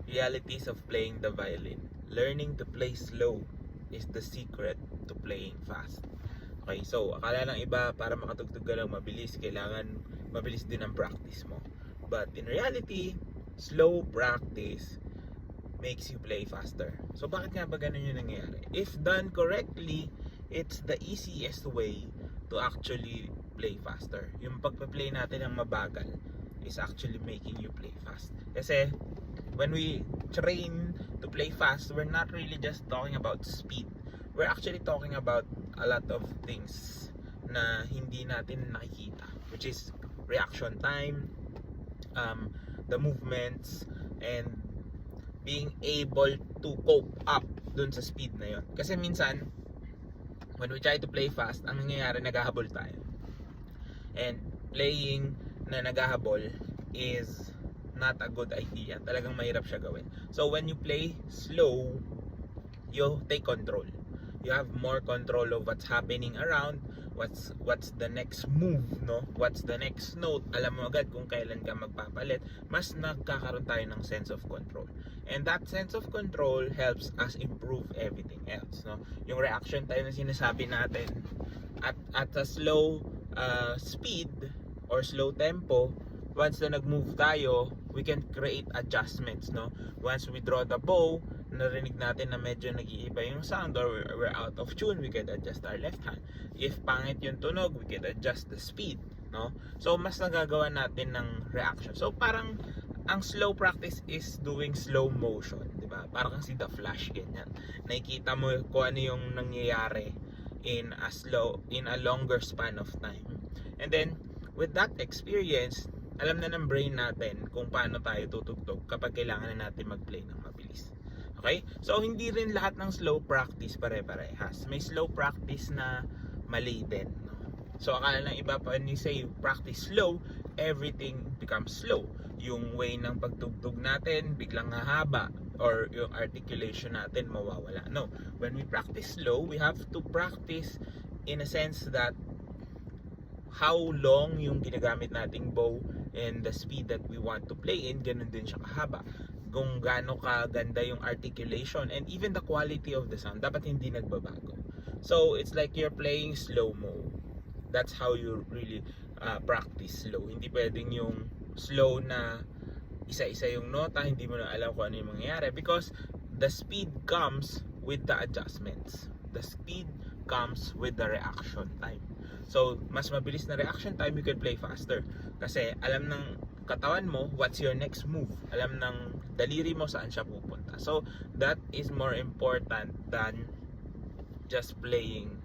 Realities of playing the violin. Learning to play slow is the secret to playing fast. Okay, so akala ng iba para makatugtog ka lang mabilis, kailangan mabilis din ang practice mo. But in reality, slow practice makes you play faster. So bakit nga ba ganun yung nangyayari? If done correctly, it's the easiest way to actually play faster. Yung pagpa-play natin ng mabagal is actually making you play fast. Kasi when we train to play fast, we're not really just talking about speed. We're actually talking about a lot of things na hindi natin nakikita, which is reaction time, the movements, and being able to cope up dun sa speed na yun. Kasi minsan, when we try to play fast, ang nangyayari, naghahabol tayo. And playing na naghahabol is not a good idea. Talagang mahirap siya gawin. So when you play slow, you take control. You have more control of what's happening around, what's the next move, no? What's the next note? Alam mo agad kung kailan ka magpapalit. Mas nagkakaroon tayo ng sense of control. And that sense of control helps us improve everything else, no? Yung reaction time na sinasabi natin at a slow speed or slow tempo, once na nag-move tayo, we can create adjustments, no? Once we draw the bow, narinig natin na medyo nag-iiba yung sound or we're out of tune, we can adjust our left hand. If pangit yung tunog, we can adjust the speed, no? So mas nagagawa natin ng reaction. So parang ang slow practice is doing slow motion, di ba? Parang si The Flash, ganyan. Nakikita mo kung ano yung nangyayari in a longer span of time. And then with that experience, alam na ng brain natin kung paano tayo tutugtog kapag kailangan na natin mag-play ng mabilis. Okay? So, hindi rin lahat ng slow practice pare-parehas. May slow practice na mali din. No? So, akala ng iba pa, when you say practice slow, everything becomes slow. Yung way ng pagtugtog natin, biglang hahaba, or yung articulation natin mawawala. No. When we practice slow, we have to practice in a sense that how long yung ginagamit nating bow and the speed that we want to play in, ganun din siya kahaba. Kung gaano kaganda yung articulation and even the quality of the sound, dapat hindi nagbabago. So it's like you're playing slow-mo. That's how you really practice slow. Hindi pwedeng yung slow na isa-isa yung nota, hindi mo na alam kung ano yung mangyayari, because the speed comes with the adjustments. The speed comes with the reaction time. So, mas mabilis na reaction time, you can play faster. Kasi alam ng katawan mo what's your next move. Alam ng daliri mo saan siya pupunta. So, that is more important than just playing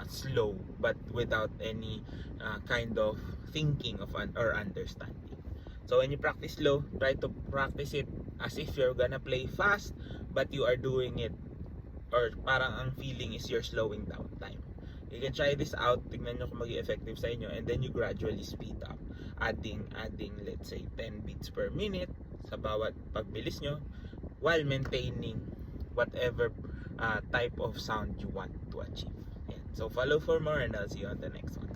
slow but without any kind of thinking of or understanding. So, when you practice slow, try to practice it as if you're gonna play fast, but you are doing it, or parang ang feeling is you're slowing down time. You can try this out, tignan nyo kung maging effective sa inyo, and then you gradually speed up, adding let's say 10 beats per minute sa bawat pagbilis nyo, while maintaining whatever type of sound you want to achieve. Yeah. So follow for more, and I'll see you on the next one.